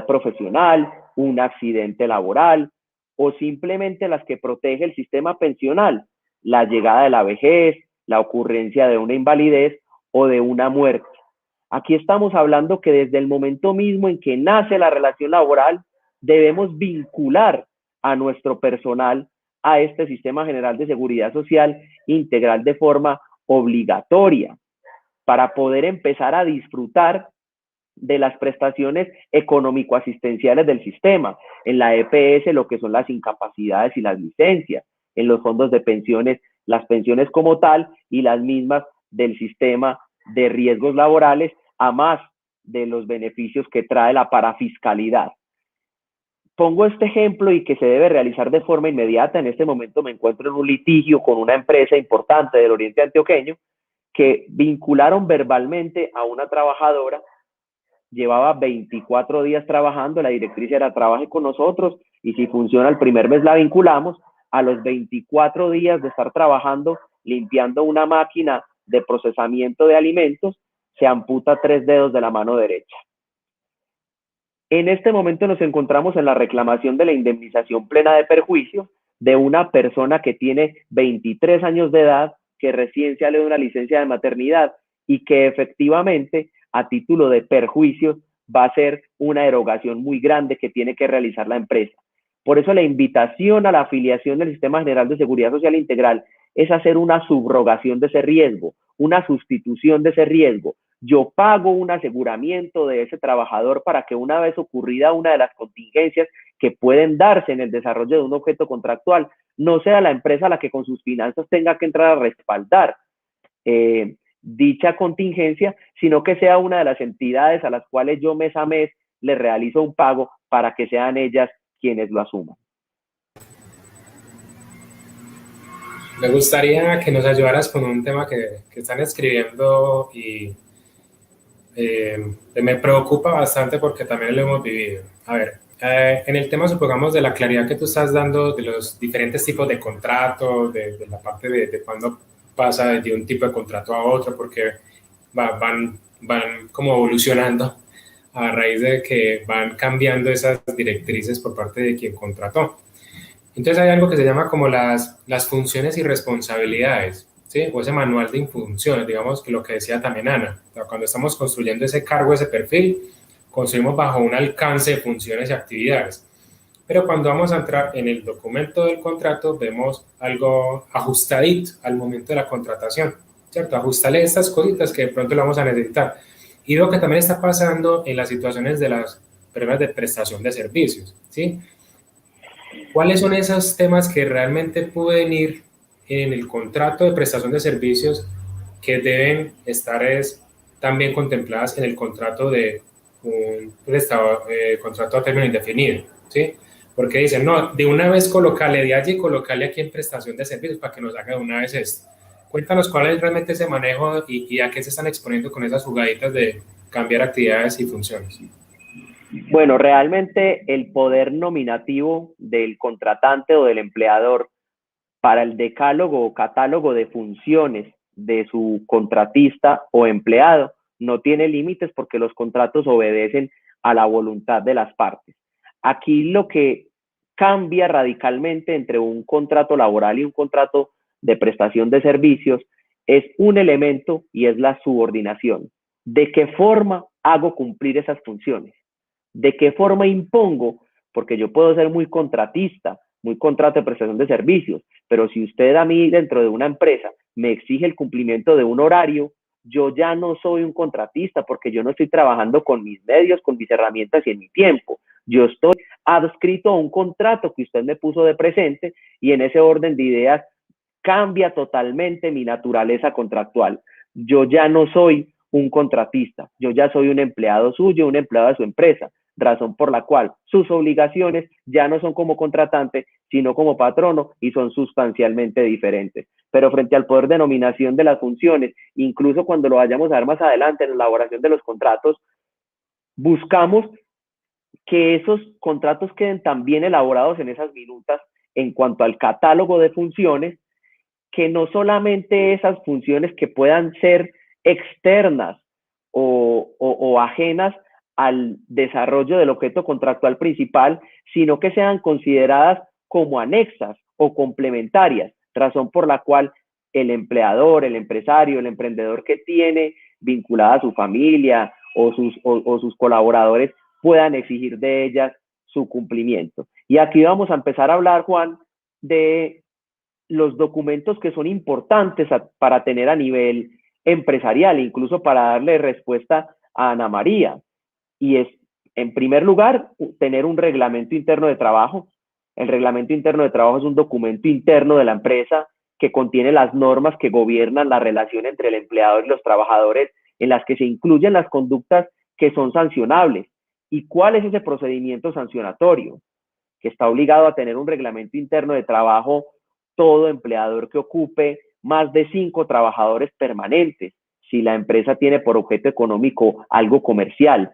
profesional, un accidente laboral o simplemente las que protege el sistema pensional, la llegada de la vejez, la ocurrencia de una invalidez o de una muerte. Aquí estamos hablando que desde el momento mismo en que nace la relación laboral, debemos vincular a nuestro personal a este Sistema General de Seguridad Social Integral de forma obligatoria para poder empezar a disfrutar de las prestaciones económico-asistenciales del sistema. En la EPS, lo que son las incapacidades y las licencias. En los fondos de pensiones, las pensiones como tal y las mismas del sistema de riesgos laborales, a más de los beneficios que trae la parafiscalidad. Pongo este ejemplo y que se debe realizar de forma inmediata. En este momento me encuentro en un litigio con una empresa importante del Oriente Antioqueño que vincularon verbalmente a una trabajadora. Llevaba 24 días trabajando, la directriz era trabaje con nosotros y si funciona el primer mes la vinculamos. A los 24 días de estar trabajando, limpiando una máquina de procesamiento de alimentos, se amputa 3 dedos de la mano derecha. En este momento nos encontramos en la reclamación de la indemnización plena de perjuicio de una persona que tiene 23 años de edad, que recién sale de una licencia de maternidad y que efectivamente a título de perjuicio va a ser una erogación muy grande que tiene que realizar la empresa. Por eso la invitación a la afiliación del Sistema General de Seguridad Social Integral es hacer una subrogación de ese riesgo, una sustitución de ese riesgo. Yo pago un aseguramiento de ese trabajador para que una vez ocurrida una de las contingencias que pueden darse en el desarrollo de un objeto contractual, no sea la empresa la que con sus finanzas tenga que entrar a respaldar dicha contingencia, sino que sea una de las entidades a las cuales yo mes a mes le realizo un pago para que sean ellas quienes lo asuman. Me gustaría que nos ayudaras con un tema que están escribiendo y me preocupa bastante porque también lo hemos vivido. A ver, en el tema, supongamos, de la claridad que tú estás dando de los diferentes tipos de contratos, de la parte de cuándo pasa de un tipo de contrato a otro, porque van como evolucionando a raíz de que van cambiando esas directrices por parte de quien contrató. Entonces hay algo que se llama como las funciones y responsabilidades, ¿sí? O ese manual de funciones, digamos, que lo que decía también Ana. O sea, cuando estamos construyendo ese cargo, ese perfil, construimos bajo un alcance de funciones y actividades. Pero cuando vamos a entrar en el documento del contrato, vemos algo ajustadito al momento de la contratación, ¿cierto? Ajustarle estas cositas que de pronto lo vamos a necesitar. Y lo que también está pasando en las situaciones de las personas de prestación de servicios, ¿sí? ¿Cuáles son esos temas que realmente pueden ir en el contrato de prestación de servicios que deben estar también contempladas en el contrato de un contrato a término indefinido? ¿Sí? Porque dicen, no, de una vez colocarle de allí, colocarle aquí en prestación de servicios para que nos haga de una vez esto. Cuéntanos cuál es realmente ese manejo y a qué se están exponiendo con esas jugaditas de cambiar actividades y funciones. Bueno, realmente el poder nominativo del contratante o del empleador para el decálogo o catálogo de funciones de su contratista o empleado no tiene límites porque los contratos obedecen a la voluntad de las partes. Aquí lo que cambia radicalmente entre un contrato laboral y un contrato de prestación de servicios es un elemento y es la subordinación. ¿De qué forma hago cumplir esas funciones? ¿De qué forma impongo? Porque yo puedo ser muy contratista, muy contrato de prestación de servicios, pero si usted a mí dentro de una empresa me exige el cumplimiento de un horario, yo ya no soy un contratista porque yo no estoy trabajando con mis medios, con mis herramientas y en mi tiempo. Yo estoy adscrito a un contrato que usted me puso de presente y en ese orden de ideas cambia totalmente mi naturaleza contractual. Yo ya no soy un contratista, yo ya soy un empleado suyo, un empleado de su empresa, razón por la cual sus obligaciones ya no son como contratante, sino como patrono y son sustancialmente diferentes. Pero frente al poder de nominación de las funciones, incluso cuando lo vayamos a ver más adelante en la elaboración de los contratos, buscamos que esos contratos queden tan bien elaborados en esas minutas en cuanto al catálogo de funciones, que no solamente esas funciones que puedan ser externas o ajenas al desarrollo del objeto contractual principal, sino que sean consideradas como anexas o complementarias, razón por la cual el empleador, el empresario, el emprendedor que tiene vinculada a su familia o sus colaboradores puedan exigir de ellas su cumplimiento. Y aquí vamos a empezar a hablar, Juan, de los documentos que son importantes para tener a nivel empresarial, incluso para darle respuesta a Ana María. Y es, en primer lugar, tener un reglamento interno de trabajo. El reglamento interno de trabajo es un documento interno de la empresa que contiene las normas que gobiernan la relación entre el empleador y los trabajadores, en las que se incluyen las conductas que son sancionables. ¿Y cuál es ese procedimiento sancionatorio? Que está obligado a tener un reglamento interno de trabajo todo empleador que ocupe más de 5 trabajadores permanentes, si la empresa tiene por objeto económico algo comercial.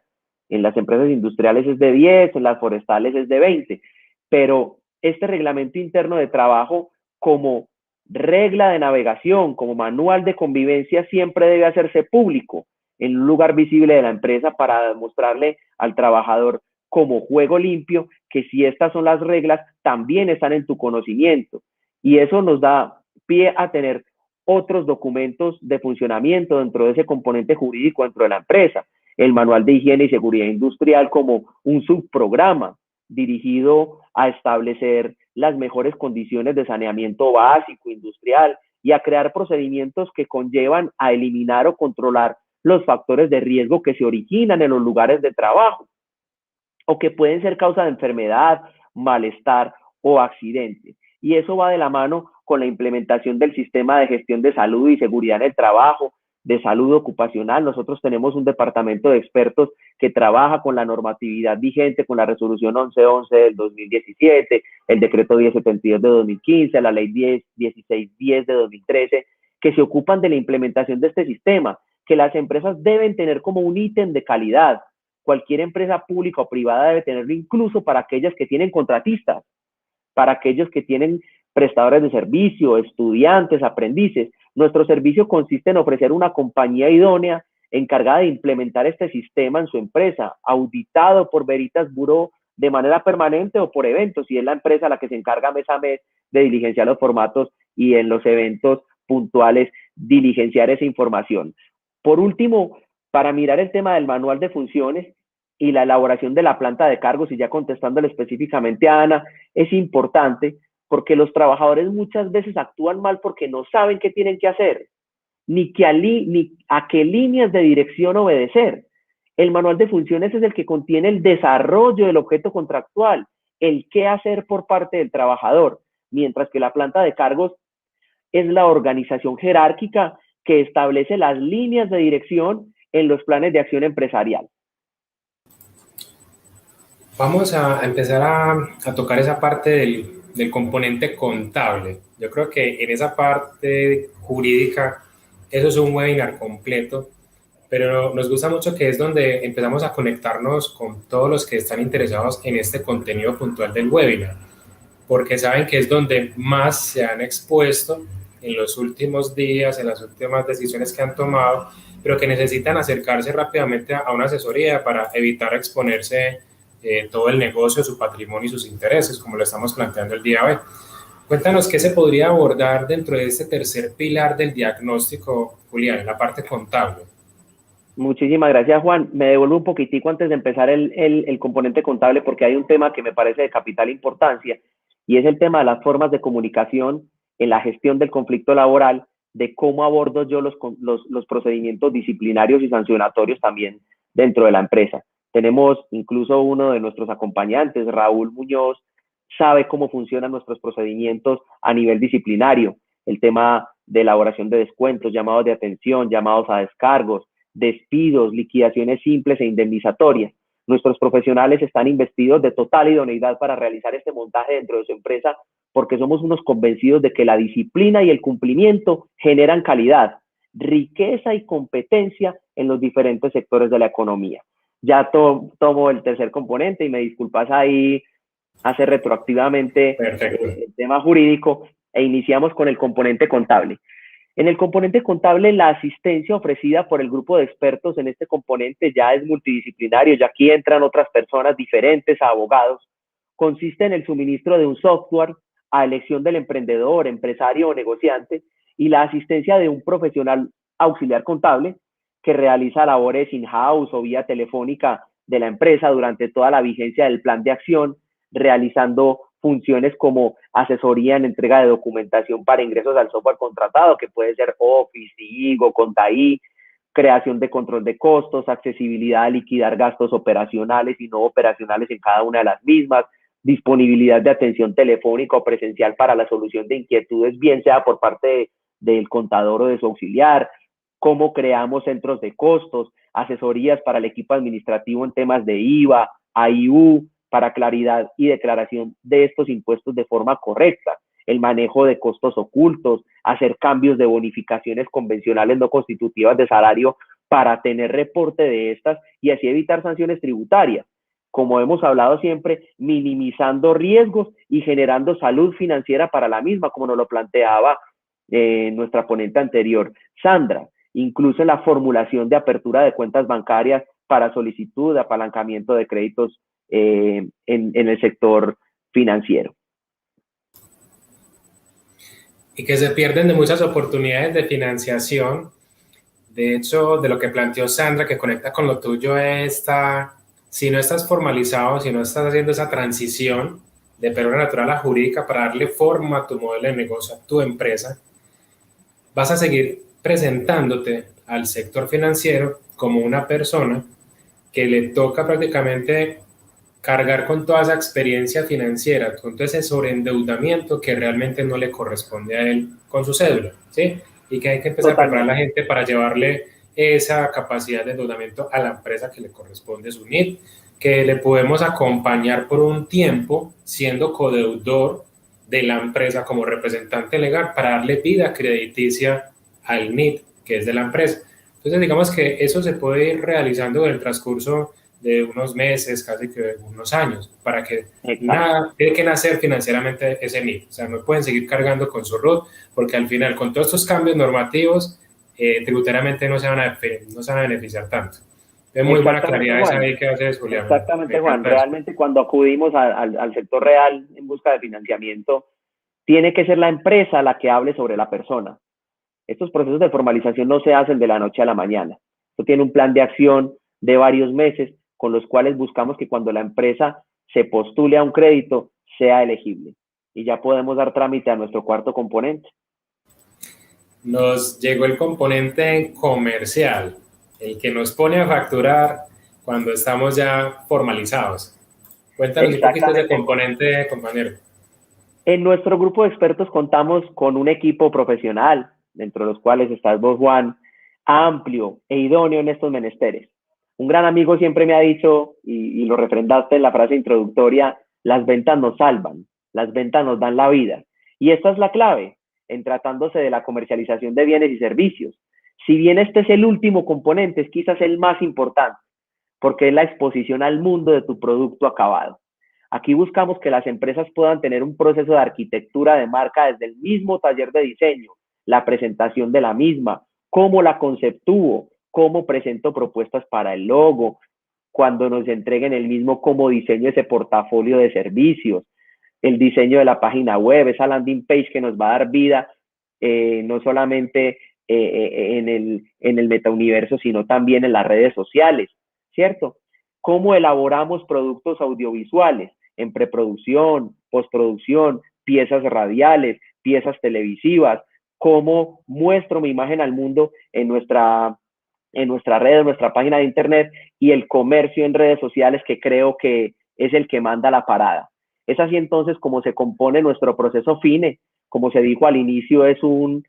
En las empresas industriales es de 10, en las forestales es de 20, pero este reglamento interno de trabajo como regla de navegación, como manual de convivencia, siempre debe hacerse público en un lugar visible de la empresa para demostrarle al trabajador como juego limpio, que si estas son las reglas, también están en tu conocimiento. Y eso nos da pie a tener otros documentos de funcionamiento dentro de ese componente jurídico dentro de la empresa. El Manual de Higiene y Seguridad Industrial como un subprograma dirigido a establecer las mejores condiciones de saneamiento básico industrial y a crear procedimientos que conllevan a eliminar o controlar los factores de riesgo que se originan en los lugares de trabajo o que pueden ser causa de enfermedad, malestar o accidente. Y eso va de la mano con la implementación del sistema de gestión de salud y seguridad en el trabajo, de salud ocupacional. Nosotros tenemos un departamento de expertos que trabaja con la normatividad vigente, con la resolución 1111 del 2017, el decreto 1072 de 2015, la ley 1610 de 2013, que se ocupan de la implementación de este sistema, que las empresas deben tener como un ítem de calidad. Cualquier empresa pública o privada debe tenerlo, incluso para aquellas que tienen contratistas, para aquellos que tienen prestadores de servicio, estudiantes, aprendices. Nuestro servicio consiste en ofrecer una compañía idónea encargada de implementar este sistema en su empresa, auditado por Veritas Bureau de manera permanente o por eventos, y es la empresa la que se encarga mes a mes de diligenciar los formatos y en los eventos puntuales diligenciar esa información. Por último, para mirar el tema del manual de funciones y la elaboración de la planta de cargos, y ya contestándole específicamente a Ana, es importante porque los trabajadores muchas veces actúan mal porque no saben qué tienen que hacer, ni a qué líneas de dirección obedecer. El manual de funciones es el que contiene el desarrollo del objeto contractual, el qué hacer por parte del trabajador, mientras que la planta de cargos es la organización jerárquica que establece las líneas de dirección en los planes de acción empresarial. Vamos a empezar a tocar esa parte del componente contable. Yo creo que en esa parte jurídica, eso es un webinar completo, pero nos gusta mucho que es donde empezamos a conectarnos con todos los que están interesados en este contenido puntual del webinar, porque saben que es donde más se han expuesto en los últimos días, en las últimas decisiones que han tomado, pero que necesitan acercarse rápidamente a una asesoría para evitar exponerse todo el negocio, su patrimonio y sus intereses, como lo estamos planteando el día de hoy. Cuéntanos qué se podría abordar dentro de este tercer pilar del diagnóstico, Julián, en la parte contable. Muchísimas gracias, Juan. Me devuelvo un poquitico antes de empezar el componente contable, porque hay un tema que me parece de capital importancia, y es el tema de las formas de comunicación en la gestión del conflicto laboral, de cómo abordo yo los procedimientos disciplinarios y sancionatorios también dentro de la empresa. Tenemos incluso uno de nuestros acompañantes, Raúl Muñoz, sabe cómo funcionan nuestros procedimientos a nivel disciplinario, el tema de elaboración de descuentos, llamados de atención, llamados a descargos, despidos, liquidaciones simples e indemnizatorias. Nuestros profesionales están investidos de total idoneidad para realizar este montaje dentro de su empresa, porque somos unos convencidos de que la disciplina y el cumplimiento generan calidad, riqueza y competencia en los diferentes sectores de la economía. Ya tomo el tercer componente y me disculpas ahí, hace retroactivamente el tema jurídico, e iniciamos con el componente contable. En el componente contable, la asistencia ofrecida por el grupo de expertos en este componente ya es multidisciplinario, ya aquí entran otras personas diferentes a abogados. Consiste en el suministro de un software a elección del emprendedor, empresario o negociante, y la asistencia de un profesional auxiliar contable que realiza labores in-house o vía telefónica de la empresa durante toda la vigencia del plan de acción, realizando funciones como asesoría en entrega de documentación para ingresos al software contratado, que puede ser Office, Igo, Contaí, creación de control de costos, accesibilidad a liquidar gastos operacionales y no operacionales en cada una de las mismas, disponibilidad de atención telefónica o presencial para la solución de inquietudes, bien sea por parte del contador o de su auxiliar, cómo creamos centros de costos, asesorías para el equipo administrativo en temas de IVA, AIU, para claridad y declaración de estos impuestos de forma correcta, el manejo de costos ocultos, hacer cambios de bonificaciones convencionales no constitutivas de salario para tener reporte de estas y así evitar sanciones tributarias. Como hemos hablado siempre, minimizando riesgos y generando salud financiera para la misma, como nos lo planteaba nuestra ponente anterior, Sandra. Incluso la formulación de apertura de cuentas bancarias para solicitud de apalancamiento de créditos en el sector financiero. Y que se pierden de muchas oportunidades de financiación. De hecho, de lo que planteó Sandra, que conecta con lo tuyo, si no estás formalizado, si no estás haciendo esa transición de persona natural a jurídica para darle forma a tu modelo de negocio, a tu empresa, vas a seguir presentándote al sector financiero como una persona que le toca prácticamente cargar con toda esa experiencia financiera, con todo ese sobreendeudamiento que realmente no le corresponde a él con su cédula, ¿sí? Y que hay que empezar a preparar a la gente para llevarle esa capacidad de endeudamiento a la empresa que le corresponde su NID, que le podemos acompañar por un tiempo siendo codeudor de la empresa como representante legal para darle vida crediticia al NID, que es de la empresa. Entonces, digamos que eso se puede ir realizando en el transcurso de unos meses, casi que unos años, para que nada tiene que nacer financieramente ese NID. O sea, no pueden seguir cargando con su RUT, porque al final, con todos estos cambios normativos, tributariamente no se van a beneficiar tanto. Es muy buena claridad esa ahí que haces, Julián. Exactamente, Juan. Realmente cuando acudimos al sector real en busca de financiamiento, tiene que ser la empresa la que hable sobre la persona. Estos procesos de formalización no se hacen de la noche a la mañana. Esto tiene un plan de acción de varios meses con los cuales buscamos que cuando la empresa se postule a un crédito sea elegible. Y ya podemos dar trámite a nuestro cuarto componente. Nos llegó el componente comercial, el que nos pone a facturar cuando estamos ya formalizados. Cuéntanos un poquito de ese componente, compañero. En nuestro grupo de expertos contamos con un equipo profesional, dentro de los cuales estás vos, Juan, amplio e idóneo en estos menesteres. Un gran amigo siempre me ha dicho, y lo refrendaste en la frase introductoria, las ventas nos salvan, las ventas nos dan la vida. Y esta es la clave en tratándose de la comercialización de bienes y servicios. Si bien este es el último componente, es quizás el más importante, porque es la exposición al mundo de tu producto acabado. Aquí buscamos que las empresas puedan tener un proceso de arquitectura de marca desde el mismo taller de diseño, la presentación de la misma, cómo la conceptúo, cómo presento propuestas para el logo, cuando nos entreguen el mismo cómo diseño ese portafolio de servicios, el diseño de la página web, esa landing page que nos va a dar vida, no solamente en el metauniverso, sino también en las redes sociales, ¿cierto? Cómo elaboramos productos audiovisuales en preproducción, postproducción, piezas radiales, piezas televisivas, cómo muestro mi imagen al mundo en nuestra red, en nuestra página de internet, y el comercio en redes sociales, que creo que es el que manda la parada. Es así entonces como se compone nuestro proceso FINE. Como se dijo al inicio, es un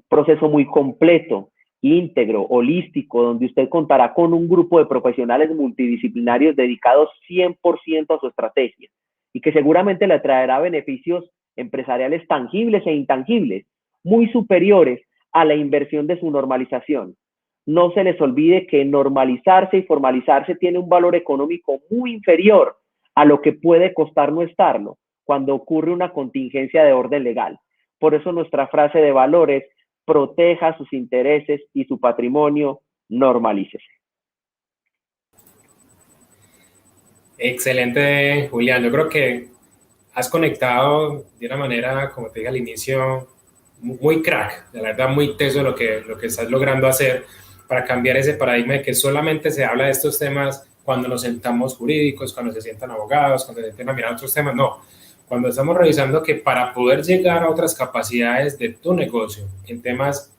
proceso muy completo, íntegro, holístico, donde usted contará con un grupo de profesionales multidisciplinarios dedicados 100% a su estrategia y que seguramente le traerá beneficios empresariales tangibles e intangibles, muy superiores a la inversión de su normalización. No se les olvide que normalizarse y formalizarse tiene un valor económico muy inferior a lo que puede costar no estarlo cuando ocurre una contingencia de orden legal. Por eso nuestra frase de valor es: proteja sus intereses y su patrimonio, normalícese. Excelente, Julián. Yo creo que has conectado de una manera, como te dije al inicio, muy crack, de la verdad muy teso lo que estás logrando hacer para cambiar ese paradigma de que solamente se habla de estos temas cuando nos sentamos jurídicos, cuando se sientan abogados, cuando se sientan a mirar otros temas. No, cuando estamos revisando que para poder llegar a otras capacidades de tu negocio, en temas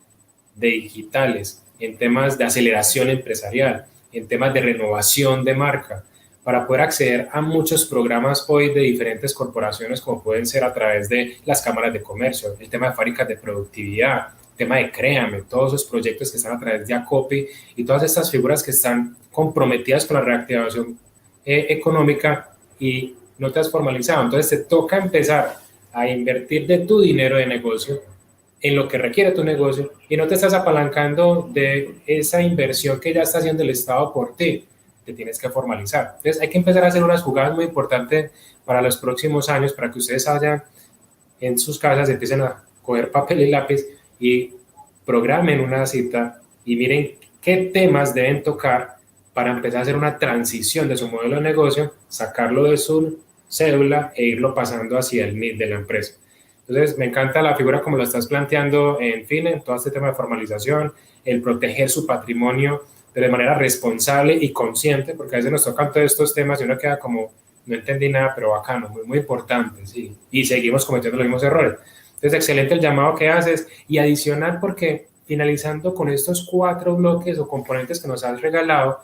de digitales, en temas de aceleración empresarial, en temas de renovación de marca, para poder acceder a muchos programas hoy de diferentes corporaciones, como pueden ser a través de las cámaras de comercio, el tema de fábricas de productividad, el tema de Créame, todos esos proyectos que están a través de ACOPI y todas estas figuras que están comprometidas con la reactivación económica y no te has formalizado. Entonces te toca empezar a invertir de tu dinero de negocio en lo que requiere tu negocio y no te estás apalancando de esa inversión que ya está haciendo el Estado por ti. Te tienes que formalizar. Entonces hay que empezar a hacer unas jugadas muy importantes para los próximos años, para que ustedes vayan en sus casas, empiecen a coger papel y lápiz y programen una cita y miren qué temas deben tocar para empezar a hacer una transición de su modelo de negocio, sacarlo de su cédula e irlo pasando hacia el NID de la empresa. Entonces, me encanta la figura como lo estás planteando en FINE, todo este tema de formalización, el proteger su patrimonio de manera responsable y consciente, porque a veces nos tocan todos estos temas y uno queda como, no entendí nada, pero bacano, muy, muy importante, sí, y seguimos cometiendo los mismos errores. Entonces, excelente el llamado que haces, y adicional porque finalizando con estos 4 bloques o componentes que nos has regalado,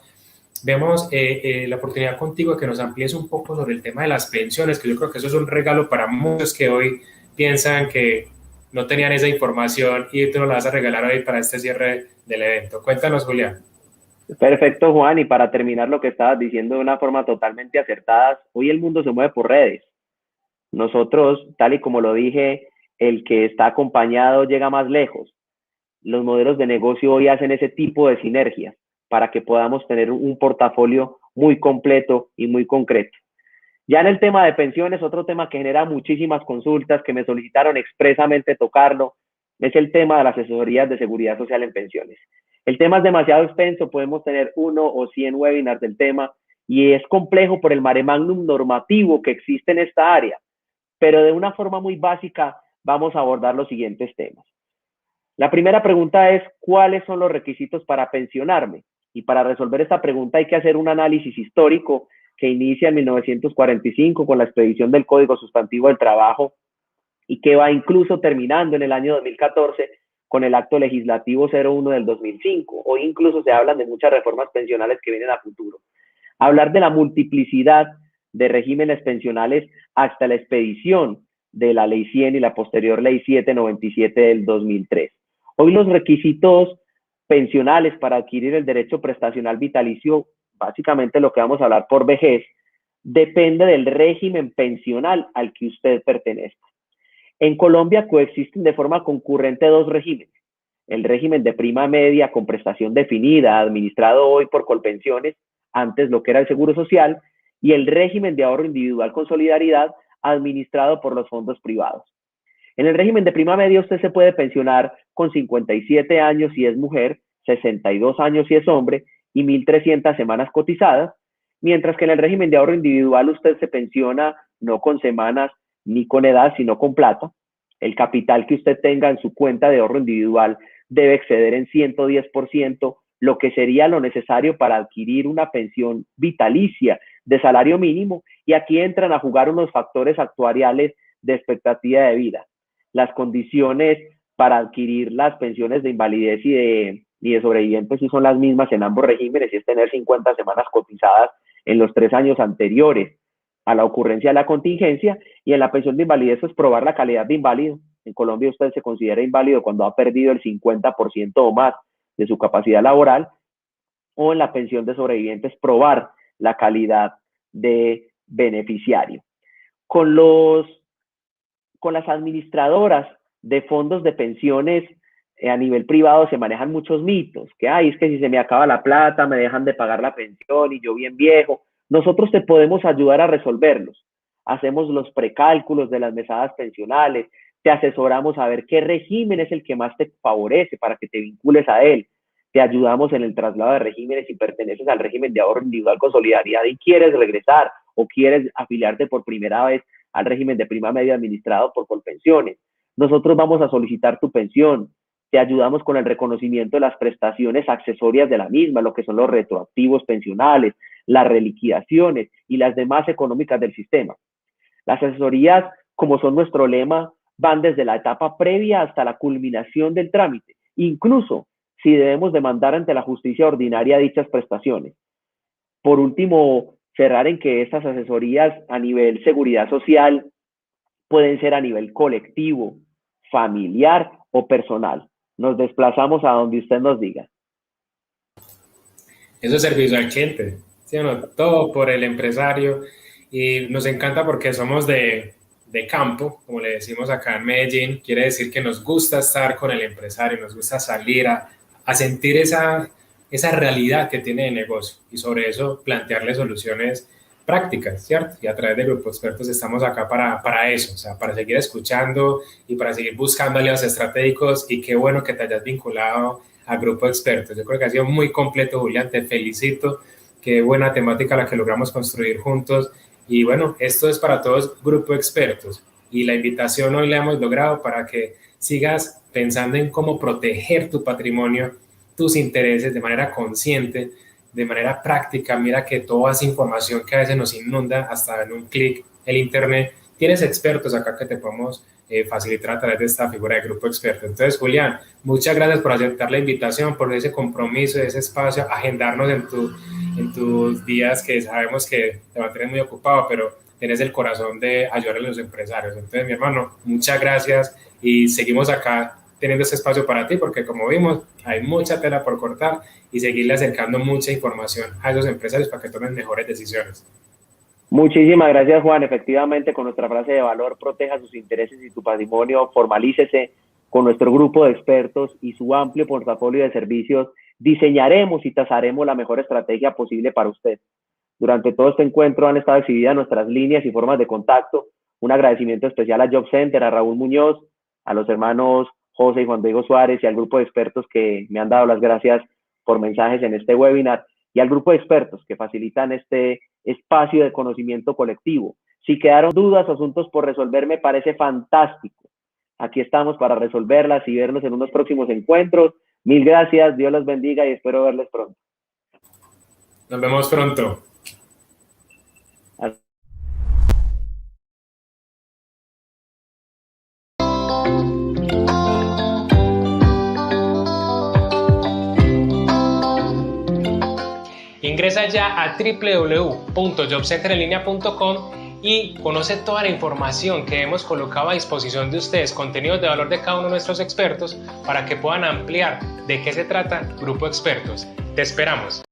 vemos la oportunidad contigo de que nos amplíes un poco sobre el tema de las pensiones, que yo creo que eso es un regalo para muchos que hoy piensan que no tenían esa información y tú nos la vas a regalar hoy para este cierre del evento. Cuéntanos, Julián. Perfecto, Juan. Y para terminar lo que estabas diciendo de una forma totalmente acertada, hoy el mundo se mueve por redes. Nosotros, tal y como lo dije, el que está acompañado llega más lejos. Los modelos de negocio hoy hacen ese tipo de sinergias para que podamos tener un portafolio muy completo y muy concreto. Ya en el tema de pensiones, otro tema que genera muchísimas consultas, que me solicitaron expresamente tocarlo, es el tema de las asesorías de seguridad social en pensiones. El tema es demasiado extenso, podemos tener 1 o 100 webinars del tema y es complejo por el mare magnum normativo que existe en esta área, pero de una forma muy básica vamos a abordar los siguientes temas. La primera pregunta es, ¿cuáles son los requisitos para pensionarme? Y para resolver esta pregunta hay que hacer un análisis histórico que inicia en 1945 con la expedición del Código Sustantivo del Trabajo y que va incluso terminando en el año 2014 con el Acto Legislativo 01 del 2005. Hoy incluso se hablan de muchas reformas pensionales que vienen a futuro. Hablar de la multiplicidad de regímenes pensionales hasta la expedición de la Ley 100 y la posterior Ley 797 del 2003. Hoy los requisitos pensionales para adquirir el derecho prestacional vitalicio, básicamente lo que vamos a hablar por vejez, depende del régimen pensional al que usted pertenezca. En Colombia coexisten de forma concurrente 2 regímenes. El régimen de prima media con prestación definida, administrado hoy por Colpensiones, antes lo que era el Seguro Social, y el régimen de ahorro individual con solidaridad, administrado por los fondos privados. En el régimen de prima media usted se puede pensionar con 57 años si es mujer, 62 años si es hombre y 1.300 semanas cotizadas, mientras que en el régimen de ahorro individual usted se pensiona no con semanas ni con edad, sino con plata. El capital que usted tenga en su cuenta de ahorro individual debe exceder en 110% lo que sería lo necesario para adquirir una pensión vitalicia de salario mínimo, y aquí entran a jugar unos factores actuariales de expectativa de vida. Las condiciones para adquirir las pensiones de invalidez y de sobrevivientes sí son las mismas en ambos regímenes, y es tener 50 semanas cotizadas en los 3 años anteriores a la ocurrencia de la contingencia, y en la pensión de invalidez es probar la calidad de inválido. En Colombia usted se considera inválido cuando ha perdido el 50% o más de su capacidad laboral, o en la pensión de sobrevivientes probar la calidad de beneficiario. Con las administradoras de fondos de pensiones a nivel privado se manejan muchos mitos, que es que si se me acaba la plata me dejan de pagar la pensión y yo bien viejo. Nosotros te podemos ayudar a resolverlos. Hacemos los precálculos de las mesadas pensionales, te asesoramos a ver qué régimen es el que más te favorece para que te vincules a él. Te ayudamos en el traslado de regímenes si perteneces al régimen de ahorro individual con solidaridad y quieres regresar o quieres afiliarte por primera vez al régimen de prima media administrado por Colpensiones. Nosotros vamos a solicitar tu pensión, te ayudamos con el reconocimiento de las prestaciones accesorias de la misma, lo que son los retroactivos pensionales, las reliquidaciones y las demás económicas del sistema. Las asesorías, como son nuestro lema, van desde la etapa previa hasta la culminación del trámite, incluso si debemos demandar ante la justicia ordinaria dichas prestaciones. Por último, cerrar en que estas asesorías a nivel seguridad social pueden ser a nivel colectivo, familiar o personal. Nos desplazamos a donde usted nos diga. Eso es servicio al cliente, ¿sí o no? Todo por el empresario, y nos encanta porque somos de campo, como le decimos acá en Medellín. Quiere decir que nos gusta estar con el empresario, nos gusta salir a sentir esa realidad que tiene de negocio, y sobre eso plantearle soluciones prácticas, ¿cierto? Y a través de Grupo Expertos estamos acá para eso, o sea, para seguir escuchando y para seguir buscando aliados estratégicos. Y qué bueno que te hayas vinculado a Grupo Expertos. Yo creo que ha sido muy completo, Julián, te felicito qué buena temática la que logramos construir juntos. Y bueno, esto es para todos Grupo Expertos. Y la invitación hoy la hemos logrado para que sigas pensando en cómo proteger tu patrimonio, tus intereses de manera consciente, de manera práctica. Mira que toda esa información que a veces nos inunda hasta en un clic el internet, tienes expertos acá que te podemos facilitar a través de esta figura de Grupo Experto. Entonces, Julián, muchas gracias por aceptar la invitación, por ese compromiso, ese espacio, agendarnos en tus días que sabemos que te mantienes muy ocupado, pero tienes el corazón de ayudar a los empresarios. Entonces, mi hermano, muchas gracias y seguimos acá teniendo este espacio para ti, porque como vimos, hay mucha tela por cortar y seguirle acercando mucha información a esos empresarios para que tomen mejores decisiones. Muchísimas gracias, Juan. Efectivamente, con nuestra frase de valor, proteja sus intereses y tu patrimonio, formalícese con nuestro grupo de expertos y su amplio portafolio de servicios, diseñaremos y trazaremos la mejor estrategia posible para usted. Durante todo este encuentro han estado exhibidas nuestras líneas y formas de contacto. Un agradecimiento especial a Job Center, a Raúl Muñoz, a los hermanos José y Juan Diego Suárez y al grupo de expertos que me han dado las gracias por mensajes en este webinar, y al grupo de expertos que facilitan este espacio de conocimiento colectivo. Si quedaron dudas o asuntos por resolver, me parece fantástico. Aquí estamos para resolverlas y vernos en unos próximos encuentros. Mil gracias, Dios los bendiga y espero verles pronto. Nos vemos pronto. Ingresa ya a www.jobcenterenlinea.com y conoce toda la información que hemos colocado a disposición de ustedes, contenidos de valor de cada uno de nuestros expertos, para que puedan ampliar de qué se trata Grupo Expertos. Te esperamos.